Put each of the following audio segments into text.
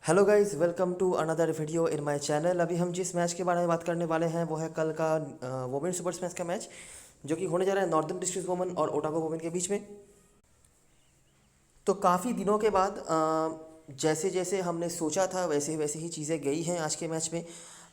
Hello guys, welcome to another video in my channel. अभी हम जिस मैच के बारे में बात करने वाले हैं वो है कल का वोमेन सुपर मैच का मैच, जो कि होने जा रहा है नॉर्दर्न डिस्ट्रिक्ट वोमेन और ओटागो वोमेन के बीच में। तो काफ़ी दिनों के बाद जैसे जैसे हमने सोचा था वैसे वैसे ही चीज़ें गई हैं आज के मैच में।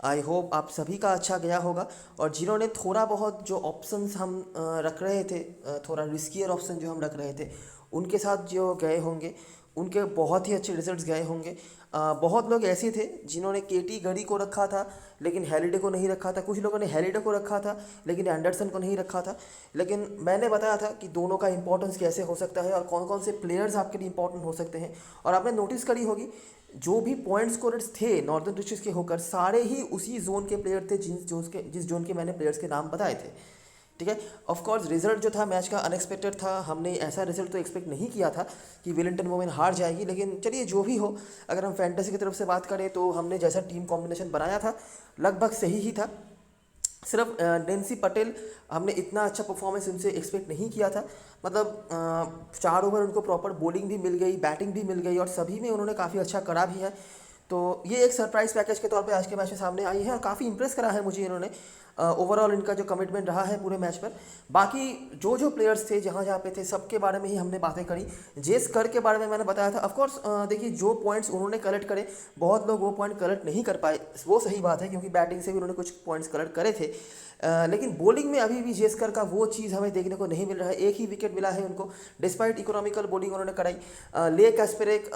आई होप आप सभी का अच्छा गया होगा। और जिन्होंने थोड़ा बहुत जो ऑप्शंस हम रख रहे थे, थोड़ा रिस्कियर ऑप्शन जो हम रख रहे थे, उनके साथ जो गए होंगे उनके बहुत ही अच्छे रिजल्ट्स गए होंगे। बहुत लोग ऐसे थे जिन्होंने केटी गढ़ी को रखा था लेकिन हेलिडे को नहीं रखा था। कुछ लोगों ने हेलिडे को रखा था लेकिन एंडरसन को नहीं रखा था। लेकिन मैंने बताया था कि दोनों का इंपॉर्टेंस कैसे हो सकता है और कौन कौन से प्लेयर्स आपके लिए इंपॉर्टेंट हो सकते हैं। और आपने नोटिस करी होगी, जो भी पॉइंट स्कोरर्स थे नॉर्दर्न डिस्ट्रिक्ट के होकर, सारे ही उसी जोन के प्लेयर थे जिस जोन के मैंने प्लेयर्स के नाम बताए थे। ठीक है। ऑफ कोर्स रिजल्ट जो था मैच का अनएक्सपेक्टेड था। हमने ऐसा रिजल्ट तो एक्सपेक्ट नहीं किया था कि वेलिंगटन वोमेन हार जाएगी। लेकिन चलिए, जो भी हो, अगर हम फैंटेसी की तरफ से बात करें तो हमने जैसा टीम कॉम्बिनेशन बनाया था लगभग सही ही था। सिर्फ डेंसी पटेल, हमने इतना अच्छा परफॉर्मेंस उनसे एक्सपेक्ट नहीं किया था। मतलब 4 ओवर उनको प्रॉपर बॉलिंग भी मिल गई, बैटिंग भी मिल गई और सभी में उन्होंने काफ़ी अच्छा करा भी है। तो ये एक सरप्राइज पैकेज के तौर पे आज के मैच में सामने आई है और काफ़ी इंप्रेस करा है मुझे इन्होंने। ओवरऑल इनका जो कमिटमेंट रहा है पूरे मैच पर। बाकी जो जो प्लेयर्स थे जहाँ जहाँ पे थे सबके बारे में ही हमने बातें करी। जेस कर के बारे में मैंने बताया था। ऑफकोर्स देखिए, जो पॉइंट्स उन्होंने कलेक्ट करे, बहुत लोग वो पॉइंट कलेक्ट नहीं कर पाए, वो सही बात है, क्योंकि बैटिंग से भी उन्होंने कुछ पॉइंट्स कलेक्ट करे थे। लेकिन बॉलिंग में अभी भी जेस्कर का वो चीज़ हमें देखने को नहीं मिल रहा है। एक ही विकेट मिला है उनको, डिस्पाइट इकोनॉमिकल बॉलिंग उन्होंने कराई। ले कैस्पेरेक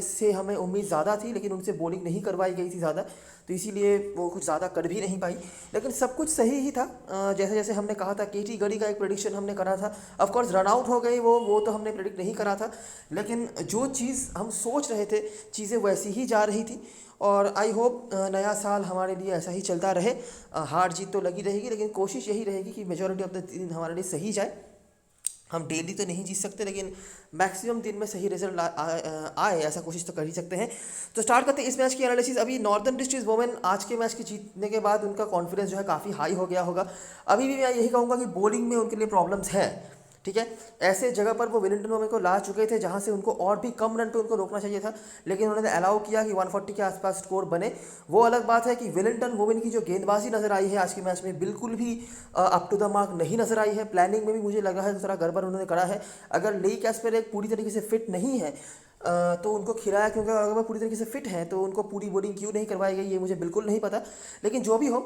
से हमें उम्मीद ज़्यादा थी लेकिन उनसे बॉलिंग नहीं करवाई गई थी ज़्यादा, तो इसीलिए वो कुछ ज़्यादा कर भी नहीं पाई। लेकिन सब कुछ सही ही था। जैसे जैसे हमने कहा था, केटी गढ़ी का एक प्रेडिक्शन हमने करा था। ऑफकोर्स रन आउट हो गई वो तो हमने प्रेडिक्ट नहीं करा था। लेकिन जो चीज़ हम सोच रहे थे, चीज़ें वैसी ही जा रही थी। और आई होप नया साल हमारे लिए ऐसा ही चलता रहे। हार जीत तो लगी रहेगी लेकिन कोशिश यही रहेगी कि मेजॉरिटी ऑफ द दिन हमारे लिए सही जाए। हम डेली तो नहीं जीत सकते लेकिन मैक्सिमम दिन में सही रिजल्ट आए, ऐसा कोशिश तो कर ही सकते हैं। तो स्टार्ट करते हैं इस मैच की एनालिसिस। अभी नॉर्दर्न डिस्ट्रिक्ट वोमेन आज के मैच के जीतने के बाद उनका कॉन्फिडेंस जो है काफ़ी हाई हो गया होगा। अभी भी मैं यही कहूँगा कि बॉलिंग में उनके लिए प्रॉब्लम्स है। ठीक है। ऐसे जगह पर वो वेलिंगटन वोमेन को ला चुके थे जहां से उनको और भी कम रन पे उनको रोकना चाहिए था, लेकिन उन्होंने अलाउ किया कि 140 के आसपास स्कोर बने। वो अलग बात है कि वेलिंगटन वोमेन की जो गेंदबाजी नजर आई है आज के मैच में, बिल्कुल भी अप टू द मार्क नहीं नजर आई है। प्लानिंग में भी मुझे लगा है थोड़ा गड़बड़ उन्होंने करा है। अगर ली कैस्पर एक पूरी तरीके से फिट नहीं है तो उनको खिलाया, क्योंकि अगर वो पूरी तरीके से फिट हैं तो उनको पूरी बॉलिंग क्यों नहीं करवाई गई ये मुझे बिल्कुल नहीं पता। लेकिन जो भी हो,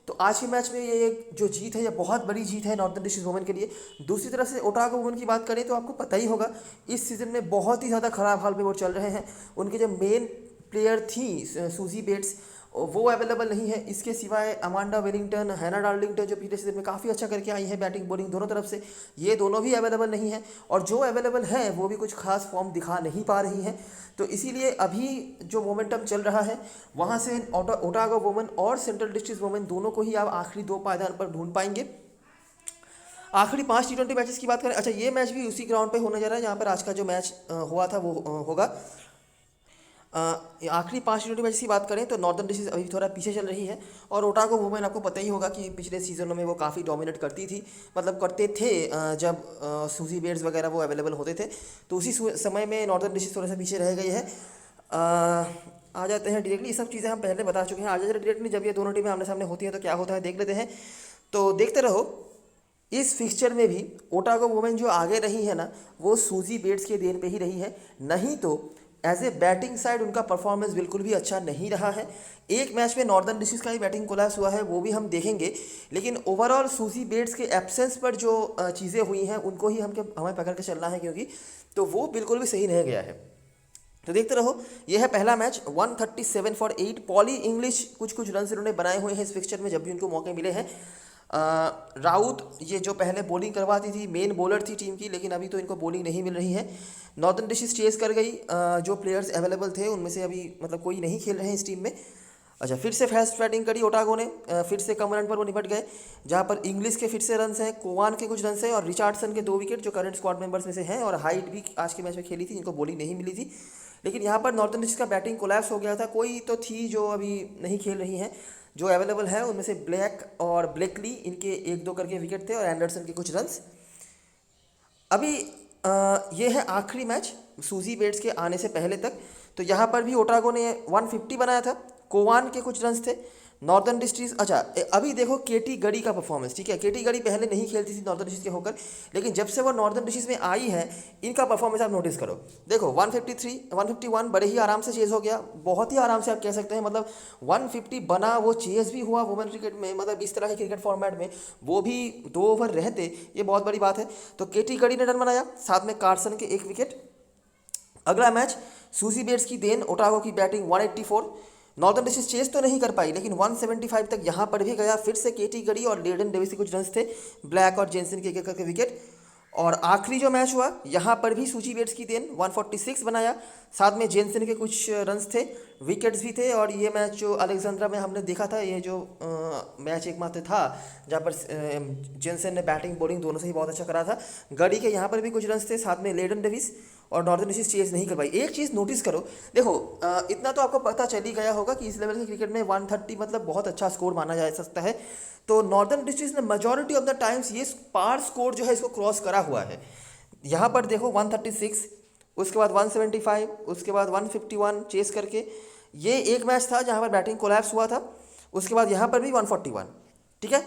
तो आज के मैच में ये एक जो जीत है, ये बहुत बड़ी जीत है नॉर्दर्न डिस्ट्रिक्ट वोमेन के लिए। दूसरी तरफ से ओटागो वोमेन की बात करें तो आपको पता ही होगा, इस सीज़न में बहुत ही ज़्यादा खराब हाल में वो चल रहे हैं। उनके जो मेन प्लेयर थी सूजी बेट्स, वो अवेलेबल नहीं है। इसके सिवाय अमांडा वेलिंगटन, हैना डार्लिंगटन जो पिछले सीजन में काफ़ी अच्छा करके आई है बैटिंग बॉलिंग दोनों तरफ से, ये दोनों भी अवेलेबल नहीं है। और जो अवेलेबल है वो भी कुछ खास फॉर्म दिखा नहीं पा रही हैं। तो इसीलिए अभी जो मोमेंटम चल रहा है वहाँ से ओटागो वोमेन और सेंट्रल डिस्ट्रिक्ट वोमेन दोनों को ही आप आखिरी 2 पायदान पर ढूंढ पाएंगे। आखिरी 5 T20 मैचेस की बात करें, अच्छा ये मैच भी उसी ग्राउंड पे होने जा रहा है जहाँ पर आज का जो मैच हुआ था वो होगा। आखिरी 5 T20 मैच की बात करें तो नॉर्दर्न डिस्ट्रिक्ट अभी थोड़ा पीछे चल रही है। और ओटागो वुमेन आपको पता ही होगा कि पिछले सीजनों में वो काफ़ी डोमिनेट करती थी, मतलब करते थे जब सूजी बेड्स वगैरह वो अवेलेबल होते थे। तो उसी समय में नॉर्दर्न डिस्ट्रिक्ट थोड़ा सा पीछे रह गई है। आ जाते हैं डायरेक्टली, ये सब चीज़ें हम पहले बता चुके हैं। आ जाते हैं डायरेक्टली, जब ये दोनों टीमें आमने सामने होती हैं तो क्या होता है देख लेते हैं। तो देखते रहो। इस फिक्सचर में भी ओटागो वुमेन जो आगे रही है ना, वो सूजी बेट्स के देन पे ही रही है। नहीं तो एज ए बैटिंग साइड उनका परफॉर्मेंस बिल्कुल भी अच्छा नहीं रहा है। एक मैच में नॉर्दर्न डिस्ट्रिक्ट का ही बैटिंग कोलैप्स हुआ है, वो भी हम देखेंगे। लेकिन ओवरऑल सूजी बेट्स के एब्सेंस पर जो चीज़ें हुई हैं उनको ही हमें पकड़ के चलना है, क्योंकि तो वो बिल्कुल भी सही नहीं गया है। तो देखते रहो। ये है पहला मैच, 137 फॉर 8। पॉली इंग्लिश कुछ कुछ रन इन्होंने बनाए हुए हैं इस फिक्सचर में जब भी उनको मौके मिले हैं। राउत ये जो पहले बॉलिंग करवाती थी, मेन बॉलर थी टीम की, लेकिन अभी तो इनको बॉलिंग नहीं मिल रही है। नॉर्दर्न डिस्ट्रिक्ट चेस कर गई। जो प्लेयर्स अवेलेबल थे उनमें से अभी मतलब कोई नहीं खेल रहे हैं इस टीम में। अच्छा, फिर से फास्ट बैटिंग करी ओटागो ने। फिर से कम रन पर वो निपट गए, जहाँ पर इंग्लिश के फिर से रन हैं, कोवान के कुछ रन हैं और रिचार्डसन के 2 विकेट जो करंट स्क्वाड मेंबर्स में से हैं, और हाइट भी आज के मैच में खेली थी जिनको बॉलिंग नहीं मिली थी। लेकिन यहाँ पर नॉर्दर्न डिस्ट्रिक्ट का बैटिंग कोलैप्स हो गया था। कोई तो थी जो अभी नहीं खेल रही हैं, जो अवेलेबल है उनमें से ब्लैक और ब्लेकली, इनके 1-2 करके विकेट थे और एंडरसन के कुछ रन्स। अभी ये है आखिरी मैच। सूजी बेट्स के आने से पहले तक। तो यहाँ पर भी ओटागो ने 150 बनाया था। कोवान के कुछ रन्स थे। नॉर्दर्न डिस्ट्रिक्ट, अच्छा अभी देखो केटी गढ़ी का परफॉर्मेंस, ठीक है। केटी गढ़ी पहले नहीं खेलती थी नॉर्दर्न डिस्ट्रिक्ट के होकर, लेकिन जब से वो नॉर्दर्न डिस्ट्रिक्ट में आई है, इनका परफॉर्मेंस आप नोटिस करो। देखो 153 151 बड़े ही आराम से चेज हो गया, बहुत ही आराम से आप कह सकते हैं। मतलब 150 बना, वो चेज भी हुआ वुमेन क्रिकेट में, मतलब इस तरह के क्रिकेट फॉर्मेट में, वो भी 2 ओवर रहते, ये बहुत बड़ी बात है। तो केटी गढ़ी ने रन बनाया, साथ में कार्सन के 1 विकेट। अगला मैच सूजी बेट्स की देन, ओटागो की बैटिंग 184। नॉर्दर्न डिस्ट्रिक्ट चेस तो नहीं कर पाई, लेकिन 175 तक यहाँ पर भी गया। फिर से केटी गढ़ी और लेडन डेविस के कुछ रन्स थे, ब्लैक और जेनसन के एक करके विकेट। और आखिरी जो मैच हुआ, यहाँ पर भी सूजी बेट्स की देन 146 बनाया, साथ में जेनसन के कुछ रन्स थे, विकेट्स भी थे। और ये मैच जो अलेक्जेंड्रा में हमने देखा था, ये जो मैच एकमात्र था जहाँ पर जेनसन ने बैटिंग बॉलिंग दोनों से ही बहुत अच्छा करा था। गढ़ी के यहाँ पर भी कुछ रन्स थे, साथ में लेडन डेविस। और नॉर्दर्न डिस्ट्रिक्ट चेज नहीं कर पाई। एक चीज़ नोटिस करो, देखो इतना तो आपको पता चल ही गया होगा कि इस लेवल के क्रिकेट में 130 मतलब बहुत अच्छा स्कोर माना जा सकता है। तो नॉर्दर्न डिस्ट्रिक्ट ने मेजॉरिटी ऑफ द टाइम्स ये पार स्कोर जो है इसको क्रॉस करा हुआ है। यहाँ पर देखो 136, उसके बाद 175, उसके बाद 151 चेस करके, ये एक मैच था जहाँ पर बैटिंग कोलैप्स हुआ था। उसके बाद यहाँ पर भी 141, ठीक है।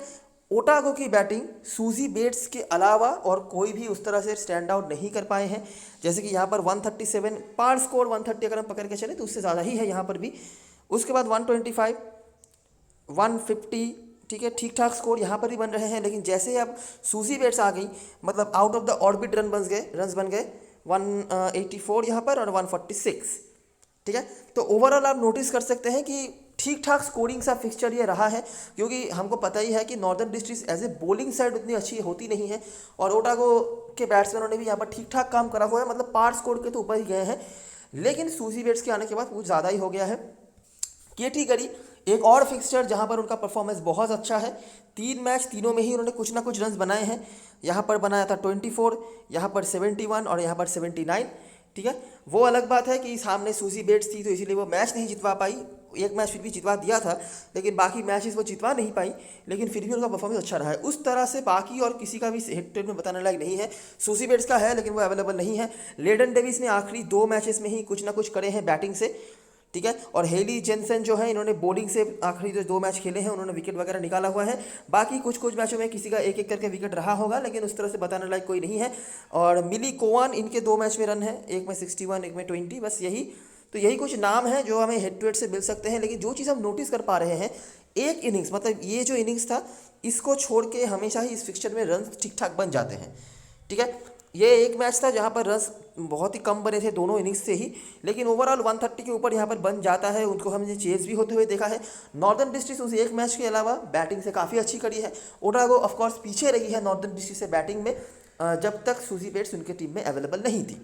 ओटागो की बैटिंग सूजी बेट्स के अलावा और कोई भी उस तरह से स्टैंड आउट नहीं कर पाए हैं। जैसे कि यहाँ पर 137 पार स्कोर, 130 अगर हम पकड़ के चले तो उससे ज़्यादा ही है यहाँ पर भी। उसके बाद 125, 150, ठीक है, ठीक ठाक स्कोर यहाँ पर भी बन रहे हैं। लेकिन जैसे अब सूजी बेट्स आ गई, मतलब out of the orbit run बन गए 184 यहाँ पर और 146, ठीक है। तो ओवरऑल आप नोटिस कर सकते हैं कि ठीक ठाक स्कोरिंग सा फिक्सचर ये रहा है, क्योंकि हमको पता ही है कि northern district as a bowling side उतनी अच्छी होती नहीं है। और ओटागो के बैट्समैनों ने भी यहाँ पर ठीक ठाक काम करा हुआ है, मतलब पार स्कोर के तो ऊपर ही गए हैं। लेकिन सूजी बेट्स के आने के बाद कुछ ज़्यादा ही हो गया है। केटी गढ़ी एक और फिक्सचर जहाँ पर उनका परफॉर्मेंस बहुत अच्छा है। 3 मैच, तीनों में ही उन्होंने कुछ ना कुछ रन बनाए हैं। यहाँ पर बनाया था 24, यहाँ पर 71 और यहाँ पर 79, ठीक है। वो अलग बात है कि सामने सूजी बेट्स थी तो इसीलिए वो मैच नहीं जितवा पाई। एक मैच फिर भी जितवा दिया था, लेकिन बाकी मैचेस वो जितवा नहीं पाई। लेकिन फिर भी उनका परफॉर्मेंस अच्छा रहा है। उस तरह से बाकी और किसी का भी हिट में बताने लायक नहीं है। सूजी बेट्स का है लेकिन वो अवेलेबल नहीं है। लेडन डेविस ने आखिरी 2 मैचेस में ही कुछ ना कुछ करे हैं बैटिंग से, ठीक है। और हेली जेनसन जो है, इन्होंने बॉलिंग से आखिरी जो 2 मैच खेले हैं उन्होंने विकेट वगैरह निकाला हुआ है। बाकी कुछ कुछ मैचों में किसी का एक एक करके विकेट रहा होगा, लेकिन उस तरह से बताने लायक कोई नहीं है। और मिली कोवान, इनके 2 मैच में रन है, एक में 61, एक में 20, बस यही। तो यही कुछ नाम हैं जो हमें हेड टू हेड से मिल सकते हैं। लेकिन जो चीज़ हम नोटिस कर पा रहे हैं, एक इनिंग्स, मतलब ये जो इनिंग्स था, इसको छोड़ के हमेशा ही इस फिक्सचर में रन ठीक ठाक बन जाते हैं, ठीक है। ये एक मैच था जहाँ पर रन्स बहुत ही कम बने थे दोनों इनिंग्स से ही, लेकिन ओवरऑल 130 के ऊपर यहाँ पर बन जाता है। उनको हमने चेज भी होते हुए देखा है। नॉर्दर्न डिस्ट्रिक्ट उस एक मैच के अलावा बैटिंग से काफ़ी अच्छी करी है। ओटागो ऑफकोर्स पीछे रही है नॉर्दर्न डिस्ट्रिक्ट से बैटिंग में, जब तक सूजी बेट्स उनके टीम में अवेलेबल नहीं थी,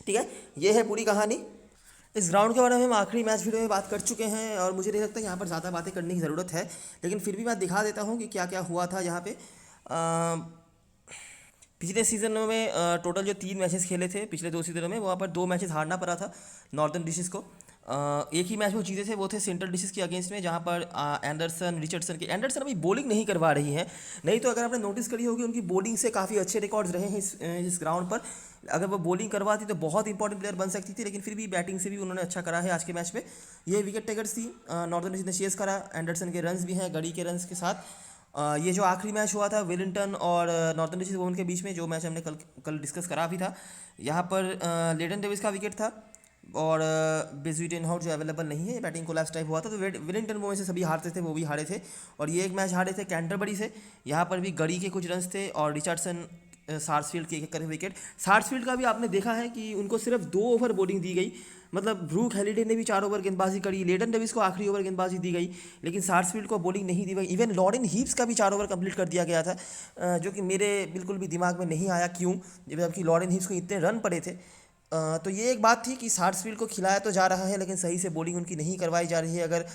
ठीक है। ये है पूरी कहानी। इस ग्राउंड के बारे में हम आखिरी मैच वीडियो में बात कर चुके हैं और मुझे नहीं लगता यहाँ पर ज़्यादा बातें करने की ज़रूरत है, लेकिन फिर भी मैं दिखा देता हूँ कि क्या क्या हुआ था यहाँ पे। पिछले सीज़न में टोटल जो 3 मैचेस खेले थे पिछले 2 सीज़नों में, वहाँ पर 2 मैचेस हारना पड़ा था नॉर्दर्न डिस्ट्रिक्ट को। एक ही मैच वो जीते थे, वो थे सेंट्रल डिस्ट्रिक्ट के अगेंस्ट में, जहाँ पर एंडरसन अभी बॉलिंग नहीं करवा रही है। नहीं तो अगर आपने नोटिस करी होगी, उनकी बॉलिंग से काफ़ी अच्छे रिकॉर्ड्स रहे हैं इस ग्राउंड पर। अगर वो बॉलिंग करवाती तो बहुत इंपॉर्टेंट प्लेयर बन सकती थी, लेकिन फिर भी बैटिंग से भी उन्होंने अच्छा करा है आज के मैच में। ये विकेट टेकर्स थी, नॉर्दर्न डिस्ट्रिक्ट ने चेस करा, एंडरसन के रन्स भी हैं गढ़ी के रन्स के साथ। ये जो आखिरी मैच हुआ था वेलिंगटन और नॉर्दर्न डिस्ट्रिक्ट वुमेन के बीच में, जो मैच हमने कल डिस्कस करा भी था, यहाँ पर लेडन डेविस का विकेट था और बेजविटेनहाउट जो अवेलेबल नहीं है, बैटिंग कोलैप्स टाइप हुआ था। तो वेलिंगटन वुमेन से सभी हारते थे, वो भी हारे थे। और ये एक मैच हारे थे कैंटरबरी से, यहाँ पर भी गढ़ी के कुछ रन्स थे और रिचर्डसन सार्सफील्ड के एक विकेट। सार्सफील्ड का भी आपने देखा है कि उनको सिर्फ 2 ओवर बॉलिंग दी गई, मतलब ब्रूक हैलिडे ने भी 4 ओवर गेंदबाजी करी, लेडन डेविस को आखिरी ओवर गेंदबाजी दी गई, लेकिन सार्सफील्ड को बॉलिंग नहीं दी गई। इवन लॉरेन हीप्स का भी 4 ओवर कंप्लीट कर दिया गया था, जो कि मेरे बिल्कुल भी दिमाग में नहीं आया क्यों, जबकि लॉरेन हीप्स को इतने रन पड़े थे। तो ये एक बात थी कि सार्सफील्ड को खिलाया तो जा रहा है, लेकिन सही से बॉलिंग उनकी नहीं करवाई जा रही है। अगर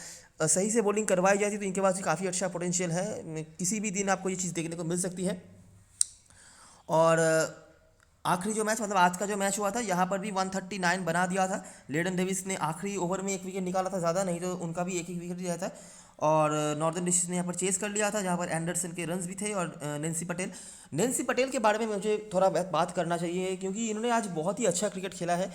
सही से बॉलिंग करवाई जाती तो इनके पास भी काफ़ी अच्छा पोटेंशियल है, किसी भी दिन आपको ये चीज़ देखने को मिल सकती है। और आखिरी जो मैच मतलब आज का जो मैच हुआ था यहाँ पर भी 139 बना दिया था। लेडन डेविस ने आखिरी ओवर में एक विकेट निकाला था, ज़्यादा नहीं तो उनका भी एक एक विकेट दिया था। और नॉर्दर्न डिस्ट्रिक्ट ने यहाँ पर चेस कर लिया था, जहाँ पर एंडरसन के रन्स भी थे। और नेंसी पटेल के बारे में मुझे थोड़ा बात करना चाहिए, क्योंकि इन्होंने आज बहुत ही अच्छा क्रिकेट खेला है।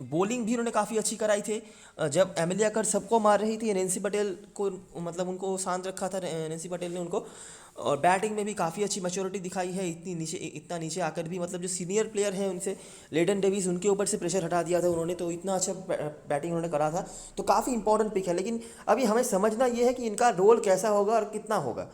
बॉलिंग भी इन्होंने काफ़ी अच्छी कराई थी। जब एमिलिया कर सबको मार रही थी, नेंसी पटेल को मतलब उनको शांत रखा था नेंसी पटेल ने उनको। और बैटिंग में भी काफ़ी अच्छी मैच्योरिटी दिखाई है, इतना नीचे आकर भी मतलब जो सीनियर प्लेयर हैं उनसे, लेडन डेविस, उनके ऊपर से प्रेशर हटा दिया था उन्होंने, तो इतना अच्छा बैटिंग उन्होंने करा था। तो काफ़ी इंपॉर्टेंट पिक है, लेकिन अभी हमें समझना ये है कि इनका रोल कैसा होगा और कितना होगा।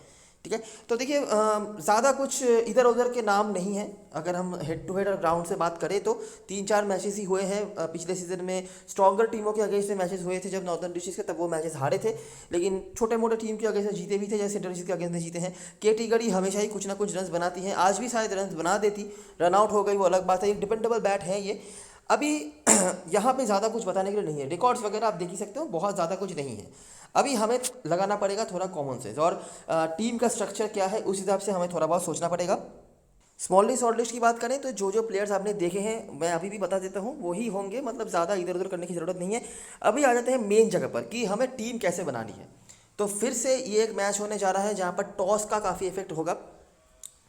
ठीक है, तो देखिए ज़्यादा कुछ इधर उधर के नाम नहीं है। अगर हम हेड टू हेड और ग्राउंड से बात करें तो 3-4 मैचेस ही हुए हैं पिछले सीजन में। स्ट्रॉन्गर टीमों के अगेंस्ट में मैचेस हुए थे जब नॉर्दर्न डिस्ट्रिक्ट के, तब वो मैचेस हारे थे। लेकिन छोटे मोटे टीम के अगेंस्ट जीते भी थे, जैसे सेंट्रल डिस्ट्रिक्ट के अगेंस्ट में जीते हैं। केटी गढ़ी हमेशा ही कुछ ना कुछ रन बनाती हैं, आज भी शायद रन बना देती, रन आउट हो गई वो अलग बात है। एक डिपेंडेबल बैट है ये। अभी यहाँ पे ज़्यादा कुछ बताने के लिए नहीं है, रिकॉर्ड्स वगैरह आप देख ही सकते हो, बहुत ज़्यादा कुछ नहीं है। अभी हमें लगाना पड़ेगा थोड़ा कॉमन सेंस, और टीम का स्ट्रक्चर क्या है उस हिसाब से हमें थोड़ा बहुत सोचना पड़ेगा। स्मॉल लिस्ट शॉर्ट लिस्ट की बात करें तो जो जो प्लेयर्स आपने देखे हैं मैं अभी भी बता देता हूँ, वही होंगे, मतलब ज़्यादा इधर उधर करने की ज़रूरत नहीं है। अभी आ जाते हैं मेन जगह पर कि हमें टीम कैसे बनानी है। तो फिर से ये एक मैच होने जा रहा है जहाँ पर टॉस का काफ़ी इफेक्ट होगा।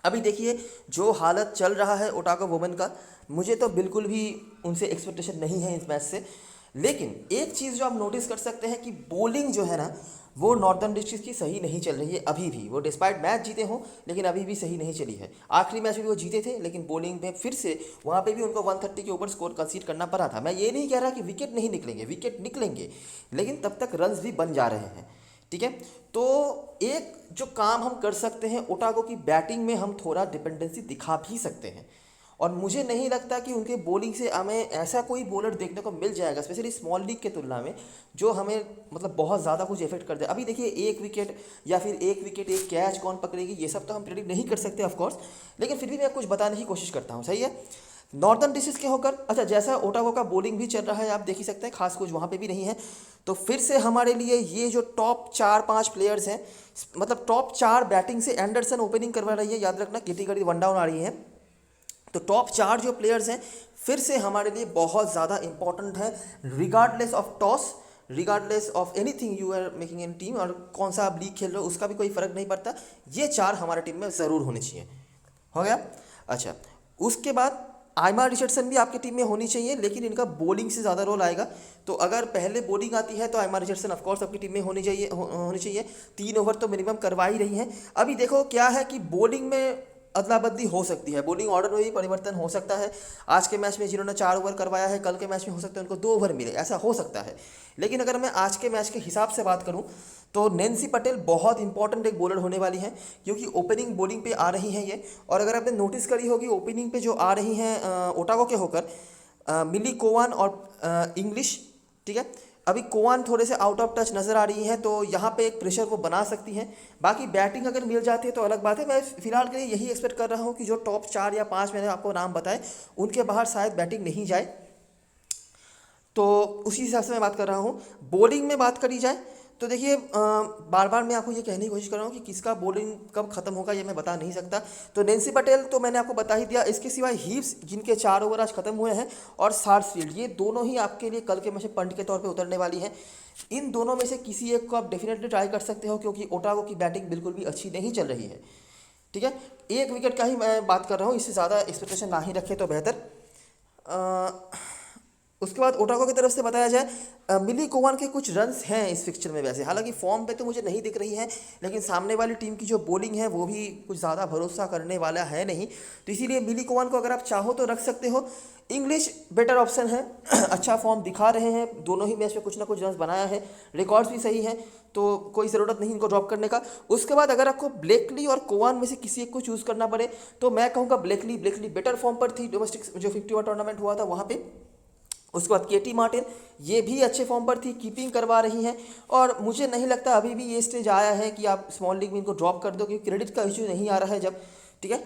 अभी देखिए जो हालत चल रहा है ओटागो वुमेन का, मुझे तो बिल्कुल भी उनसे एक्सपेक्टेशन नहीं है इस मैच से। लेकिन एक चीज़ जो आप नोटिस कर सकते हैं कि बॉलिंग जो है ना, वो नॉर्दर्न डिस्ट्रिक्ट की सही नहीं चल रही है अभी भी। वो डिस्पाइट मैच जीते हों लेकिन अभी भी सही नहीं चली है। आखिरी मैच में भी वो जीते थे, लेकिन बॉलिंग में फिर से वहाँ पे भी उनको 130 के ऊपर स्कोर कंसीड करना पड़ा था। मैं ये नहीं कह रहा कि विकेट नहीं निकलेंगे, विकेट निकलेंगे, लेकिन तब तक रन्स भी बन जा रहे हैं। ठीक है, तो एक जो काम हम कर सकते हैं, ओटागो की बैटिंग में हम थोड़ा डिपेंडेंसी दिखा भी सकते हैं। और मुझे नहीं लगता कि उनके बॉलिंग से हमें ऐसा कोई बॉलर देखने को मिल जाएगा, स्पेशली स्मॉल लीग के तुलना में, जो हमें मतलब बहुत ज़्यादा कुछ इफेक्ट कर दे। अभी देखिए एक विकेट या फिर एक विकेट एक कैच कौन पकड़ेगी, ये सब तो हम प्रेडिक्ट नहीं कर सकते ऑफकोर्स, लेकिन फिर भी मैं कुछ बताने की कोशिश करता हूँ। सही है, नॉर्दर्न डिस्ट्रिक्ट के होकर, अच्छा जैसा ओटागो का बॉलिंग भी चल रहा है आप देख ही सकते हैं, खास कुछ वहाँ पे भी नहीं है। तो फिर से हमारे लिए ये जो टॉप 4-5 प्लेयर्स हैं, मतलब टॉप 4 बैटिंग से एंडरसन ओपनिंग करवा रही है, याद रखना किटी गढ़ी 1 डाउन आ रही है। तो टॉप 4 जो प्लेयर्स हैं फिर से हमारे लिए बहुत ज़्यादा इंपॉर्टेंट है, regardless of toss, regardless of anything you are making in team, और कौन सा आप लीग खेल रहे हो उसका भी कोई फ़र्क नहीं पड़ता। ये 4 हमारे टीम में ज़रूर होने चाहिए। हो गया, अच्छा उसके बाद आयमा रिचर्डसन भी आपकी टीम में होनी चाहिए, लेकिन इनका बॉलिंग से ज़्यादा रोल आएगा। तो अगर पहले बॉलिंग आती है तो आयमा रिचर्डसन ऑफकोर्स आपकी टीम में होनी चाहिए। 3 ओवर तो मिनिमम करवा ही रही हैं। अभी देखो क्या है कि बॉलिंग में अदला बदली हो सकती है, बॉलिंग ऑर्डर में भी परिवर्तन हो सकता है। आज के मैच में जिन्होंने 4 ओवर करवाया है, कल के मैच में हो सकता है उनको 2 ओवर मिले, ऐसा हो सकता है। लेकिन अगर मैं आज के मैच के हिसाब से बात करूं तो नेंसी पटेल बहुत इंपॉर्टेंट एक बॉलर होने वाली हैं, क्योंकि ओपनिंग बॉलिंग पे आ रही हैं ये। और अगर आपने नोटिस करी होगी ओपनिंग पे जो आ रही हैं ओटागो के होकर, मिली कोवान और इंग्लिश। ठीक है, अभी कोवान थोड़े से आउट ऑफ टच नज़र आ रही हैं, तो यहाँ पे एक प्रेशर वो बना सकती हैं। बाकी बैटिंग अगर मिल जाती है तो अलग बात है। मैं फिलहाल के लिए यही एक्सपेक्ट कर रहा हूँ कि जो टॉप 4 या 5 मैंने आपको नाम बताए, उनके बाहर शायद बैटिंग नहीं जाए। तो उसी हिसाब से मैं बात कर रहा हूँ। बॉलिंग में बात करी जाए तो देखिए बार बार मैं आपको ये कहने की कोशिश कर रहा हूँ कि किसका बॉलिंग कब खत्म होगा ये मैं बता नहीं सकता। तो नेंसी पटेल तो मैंने आपको बता ही दिया, इसके सिवाय हीव्स जिनके 4 ओवर आज खत्म हुए हैं, और सार्सफील्ड, ये दोनों ही आपके लिए कल के मैच में पंट के तौर पे उतरने वाली हैं। इन दोनों में से किसी एक को आप डेफिनेटली ट्राई कर सकते हो, क्योंकि ओटागो की बैटिंग बिल्कुल भी अच्छी नहीं चल रही है। ठीक है, 1 विकेट का ही मैं बात कर रहा हूँ, इससे ज़्यादा एक्सपेक्टेशन ना ही रखे तो बेहतर। उसके बाद ओटागो की तरफ से बताया जाए, मिली कोवान के कुछ रन्स हैं इस फिक्चर में वैसे, हालांकि फॉर्म पे तो मुझे नहीं दिख रही है, लेकिन सामने वाली टीम की जो बॉलिंग है वो भी कुछ ज़्यादा भरोसा करने वाला है नहीं। तो इसीलिए मिली कोवान को अगर आप चाहो तो रख सकते हो। इंग्लिश बेटर ऑप्शन है अच्छा फॉर्म दिखा रहे हैं, दोनों ही मैच में कुछ ना कुछ रन बनाया है, रिकॉर्ड्स भी सही हैं, तो कोई ज़रूरत नहीं इनको ड्रॉप करने का। उसके बाद अगर आपको ब्लेकली और कोवान में से किसी एक को चूज़ करना पड़े तो मैं कहूँगा ब्लेकली बेटर फॉर्म पर थी डोमेस्टिक जो 50 ओवर टूर्नामेंट हुआ था वहाँ पे। उसके बाद केटी मार्टिन, ये भी अच्छे फॉर्म पर थी, कीपिंग करवा रही हैं, और मुझे नहीं लगता अभी भी ये स्टेज आया है कि आप स्मॉल लीग में इनको ड्रॉप कर दो, क्योंकि क्रेडिट का इशू नहीं आ रहा है जब। ठीक है,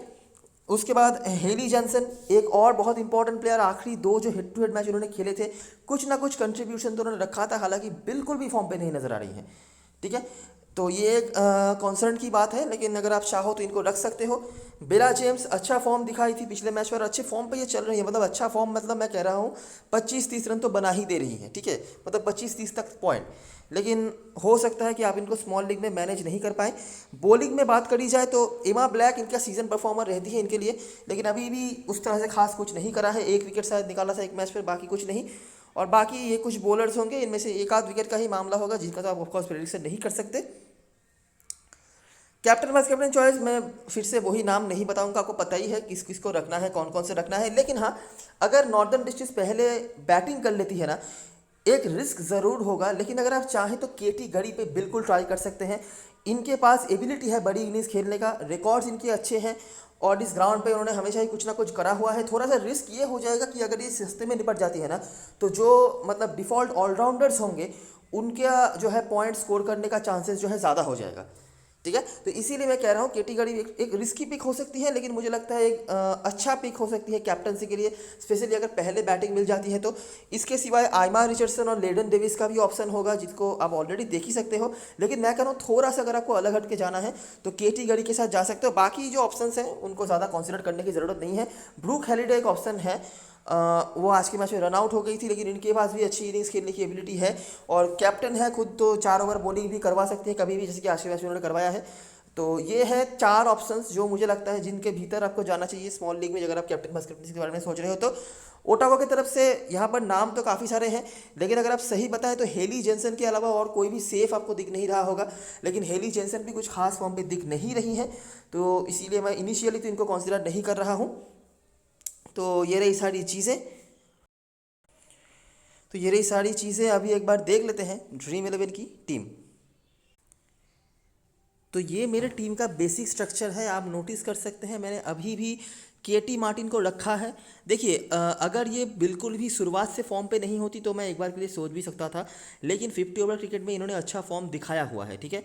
उसके बाद हेली जॉनसन, एक और बहुत इंपॉर्टेंट प्लेयर, आखिरी 2 जो हेड टू हेड मैच उन्होंने खेले थे कुछ ना कुछ कंट्रीब्यूशन तो उन्होंने रखा था, हालांकि बिल्कुल भी फॉर्म पे नहीं नजर आ रही है। ठीक है, तो ये एक कॉन्सर्न की बात है, लेकिन अगर आप चाहो तो इनको रख सकते हो। बेला जेम्स अच्छा फॉर्म दिखाई थी पिछले मैच पर, अच्छे फॉर्म पे ये चल रही है, मतलब अच्छा फॉर्म, मतलब मैं कह रहा हूँ 25-30 रन तो बना ही दे रही है, ठीक है, मतलब 25-30 तक पॉइंट। लेकिन हो सकता है कि आप इनको स्मॉल लीग में मैनेज नहीं कर पाएँ। बॉलिंग में बात करी जाए तो एमा ब्लैक इनका सीजन परफॉर्मर रहती है इनके लिए, लेकिन अभी भी उस तरह से खास कुछ नहीं करा है। एक विकेट शायद निकाला था एक मैच पर, बाकी कुछ नहीं। और बाकी ये कुछ बॉलर्स होंगे, इनमें से एक आध विकेट का ही मामला होगा, जिनका तो आप ऑफकोर्स प्रेडिक्शन नहीं कर सकते। कैप्टन वाइस कैप्टन चॉइस मैं फिर से वही नाम नहीं बताऊंगा, आपको पता ही है किस किस को रखना है, कौन कौन से रखना है। लेकिन हाँ, अगर नॉर्दर्न डिस्ट्रिक्ट पहले बैटिंग कर लेती है ना, एक रिस्क ज़रूर होगा, लेकिन अगर आप चाहें तो केटी गढ़ी पे बिल्कुल ट्राई कर सकते हैं। इनके पास एबिलिटी है बड़ी इनिंग्स खेलने का, रिकॉर्ड्स इनके अच्छे हैं, और इस ग्राउंड पे उन्होंने हमेशा ही कुछ ना कुछ करा हुआ है। थोड़ा सा रिस्क ये हो जाएगा कि अगर ये सस्ते में निपट जाती है ना, तो जो मतलब डिफ़ॉल्ट ऑलराउंडर्स होंगे उनका जो है पॉइंट स्कोर करने का चांसेस जो है ज़्यादा हो जाएगा, ठीक है। तो इसीलिए मैं कह रहा हूँ केटी गढ़ी एक रिस्की पिक हो सकती है, लेकिन मुझे लगता है एक अच्छा पिक हो सकती है कैप्टनसी के लिए, स्पेशली अगर पहले बैटिंग मिल जाती है तो। इसके सिवाय आइमा रिचर्डसन और लेडन डेविस का भी ऑप्शन होगा, जिसको आप ऑलरेडी देख ही सकते हो। लेकिन मैं कह रहा हूँ थोड़ा सा अगर आपको अलग हट के जाना है तो केटी गढ़ी के साथ जा सकते हो। बाकी जो ऑप्शन हैं उनको ज़्यादा कंसिडर करने की ज़रूरत नहीं है। ब्रूक हैलिडे एक ऑप्शन है, वो आज के मैच में रन आउट हो गई थी, लेकिन इनके पास भी अच्छी इनिंग्स खेलने की एबिलिटी है, और कैप्टन है खुद, तो 4 ओवर बॉलिंग भी करवा सकती है कभी भी, जैसे कि आज के मैच में उन्होंने करवाया है। तो ये है 4 ऑप्शंस जो मुझे लगता है जिनके भीतर आपको जाना चाहिए स्मॉल लीग में, अगर आप कैप्टन वाइस कैप्टन के बारे में सोच रहे हो तो। ओटागो की तरफ से यहाँ पर नाम तो काफ़ी सारे हैं, लेकिन अगर आप सही बताएं तो हेली जेनसन के अलावा और कोई भी सेफ आपको दिख नहीं रहा होगा। लेकिन हेली जेनसन भी कुछ खास फॉर्म पे दिख नहीं रही है, तो इसीलिए मैं इनिशियली तो इनको कंसिडर नहीं कर रहा हूँ। तो ये रही सारी चीज़ें। तो ये रही सारी चीज़ें, अभी एक बार देख लेते हैं ड्रीम 11 की टीम। तो ये मेरे टीम का बेसिक स्ट्रक्चर है, आप नोटिस कर सकते हैं मैंने अभी भी केटी मार्टिन को रखा है। देखिए अगर ये बिल्कुल भी शुरुआत से फॉर्म पे नहीं होती तो मैं एक बार के लिए सोच भी सकता था, लेकिन 50 ओवर क्रिकेट में इन्होंने अच्छा फॉर्म दिखाया हुआ है, ठीक है।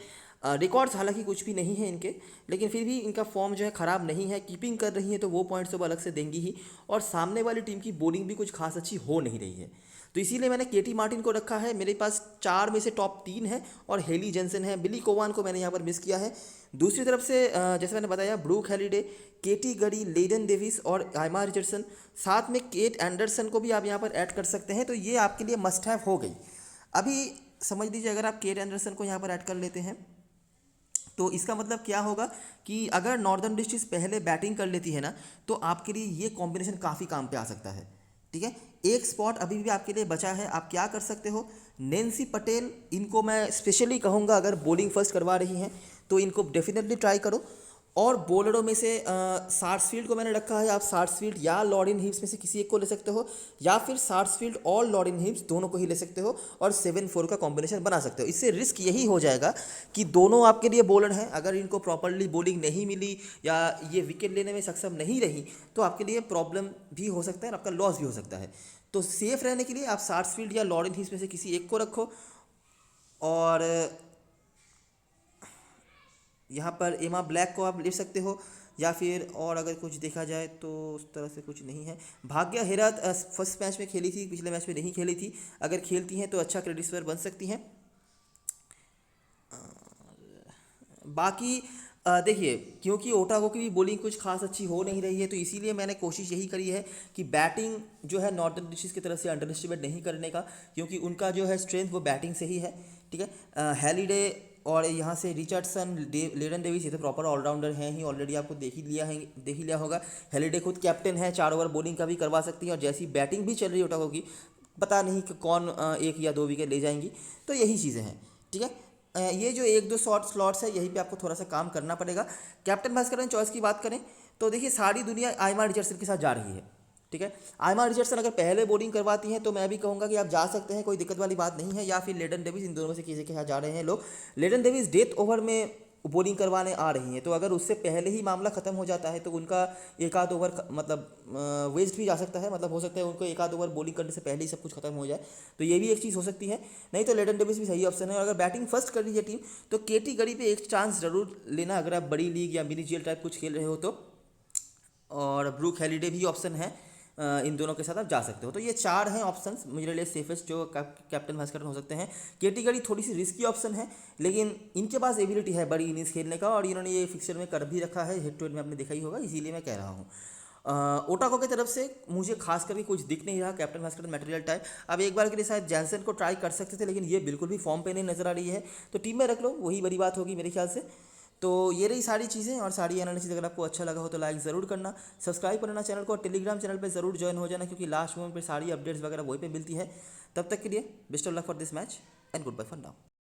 रिकॉर्ड्स हालांकि कुछ भी नहीं है इनके, लेकिन फिर भी इनका फॉर्म जो है ख़राब नहीं है, कीपिंग कर रही है तो वो पॉइंट्स तो अलग से देंगी ही, और सामने वाली टीम की बॉलिंग भी कुछ खास अच्छी हो नहीं रही है। तो इसीलिए मैंने केटी मार्टिन को रखा है। मेरे पास 4 में से टॉप 3 है, और हेली जेनसन है, बिली कोवान को मैंने यहाँ पर मिस किया है। दूसरी तरफ से जैसे मैंने बताया ब्रूक हैलिडे, केटी गढ़ी, लेडन डेविस और आइमा रिचर्डसन, साथ में केट एंडरसन को भी आप यहाँ पर ऐड कर सकते हैं। तो ये आपके लिए मस्ट हैव हो गई। अभी समझ लीजिए अगर आप केट एंडरसन को यहाँ पर ऐड कर लेते हैं तो इसका मतलब क्या होगा कि अगर नॉर्दर्न डिस्ट्रिक्ट पहले बैटिंग कर लेती है ना, तो आपके लिए ये कॉम्बिनेशन काफ़ी काम पे आ सकता है, ठीक है। एक स्पॉट अभी भी आपके लिए बचा है, आप क्या कर सकते हो, नैन्सी पटेल, इनको मैं स्पेशली कहूँगा अगर बॉलिंग फर्स्ट करवा रही हैं तो इनको डेफिनेटली ट्राई करो। और बॉलरों में से सार्सफील्ड को मैंने रखा है, आप सार्सफील्ड या लॉरिन हिब्स में से किसी एक को ले सकते हो, या फिर सार्सफील्ड और लॉरिन हिब्स दोनों को ही ले सकते हो, और 7-4 का कॉम्बिनेशन बना सकते हो। इससे रिस्क यही हो जाएगा कि दोनों आपके लिए बॉलर हैं, अगर इनको प्रॉपरली बॉलिंग नहीं मिली या ये विकेट लेने में सक्षम नहीं रही तो आपके लिए प्रॉब्लम भी हो सकता है और आपका लॉस भी हो सकता है। तो सेफ रहने के लिए आप सार्सफील्ड या लॉरिन हिब्स में से किसी एक को रखो, और यहाँ पर एमा ब्लैक को आप ले सकते हो, या फिर और अगर कुछ देखा जाए तो उस तरह से कुछ नहीं है। भाग्य हेरात फर्स्ट मैच में खेली थी, पिछले मैच में नहीं खेली थी, अगर खेलती हैं तो अच्छा क्रेडिट स्कोर बन सकती हैं। बाकी देखिए क्योंकि ओटागो की भी बॉलिंग कुछ खास अच्छी हो नहीं रही है, तो इसीलिए मैंने कोशिश यही करी है कि बैटिंग जो है नॉर्दर्न डिस्ट्रिक्ट की तरफ से अंडर एस्टिमेट नहीं करने का, क्योंकि उनका जो है स्ट्रेंथ वो बैटिंग से ही है, ठीक है। हैलिडे और यहाँ से रिचर्डसन, लेडन डेविस, ये तो प्रॉपर ऑलराउंडर हैं ही, ऑलरेडी आपको देख ही लिया होगा। हैलिडे खुद कैप्टन है, 4 ओवर बॉलिंग का भी करवा सकती है, और जैसी बैटिंग भी चल रही है ओटागो की, पता नहीं कि कौन 1 या 2 विकेट ले जाएंगी। तो यही चीज़ें हैं, ठीक है। ये जो 1-2 शॉर्ट स्लॉट्स है, यहीं पे आपको थोड़ा सा काम करना पड़ेगा। कैप्टन वाइस कैप्टन चॉइस की बात करें तो देखिए सारी दुनिया आइमा रिचर्डसन के साथ जा रही है, ठीक है। आइमा रिचर्डसन अगर पहले बॉलिंग करवाती हैं तो मैं भी कहूँगा कि आप जा सकते हैं, कोई दिक्कत वाली बात नहीं है, या फिर लेडन डेविस, इन दोनों में से किसी के साथ जा रहे हैं लोग। लेडन डेविस डेथ ओवर में बॉलिंग करवाने आ रही हैं, तो अगर उससे पहले ही मामला ख़त्म हो जाता है तो उनका एक आध ओवर मतलब वेस्ट भी जा सकता है, मतलब हो सकता है उनको एक आध ओवर बॉलिंग करने से पहले ही सब कुछ खत्म हो जाए, तो ये भी एक चीज़ हो सकती है। नहीं तो लेडन डेविस भी सही ऑप्शन है। और अगर बैटिंग फर्स्ट कर रही है टीम तो केटी गढ़ी पे एक चांस ज़रूर लेना, अगर आप बड़ी लीग या मिनी जीएल टाइप कुछ खेल रहे हो तो। और ब्रूक हैलिडे भी ऑप्शन है, इन दोनों के साथ आप जा सकते हो। तो ये 4 हैं ऑप्शंस मेरे लिए सेफेस्ट जो कैप्टन वाइस कैप्टन हो सकते हैं। केटी गढ़ी थोड़ी सी रिस्की ऑप्शन है, लेकिन इनके पास एबिलिटी है बड़ी इनिंग्स खेलने का, और इन्होंने ये फिक्सचर में कर भी रखा है, हेड टू हेड में आपने देखा ही होगा, इसीलिए मैं कह रहा हूँ। ओटाको की तरफ से मुझे खास करके कुछ दिख नहीं रहा captain vice captain material type. अब एक बार के लिए शायद जैनसन को ट्राई कर सकते थे, लेकिन ये बिल्कुल भी फॉर्म पे नहीं नजर आ रही है, तो टीम में रख लो, वही बड़ी बात होगी मेरे ख्याल से। तो ये रही सारी चीज़ें और सारी एनालिसिस। अगर आपको अच्छा लगा हो तो लाइक ज़रूर करना, सब्सक्राइब करना चैनल को, और टेलीग्राम चैनल पे ज़रूर ज्वाइन हो जाना, क्योंकि लास्ट मोमेंट पे सारी अपडेट्स वगैरह वहीं पे मिलती है। तब तक के लिए best of luck for this match and good bye for now.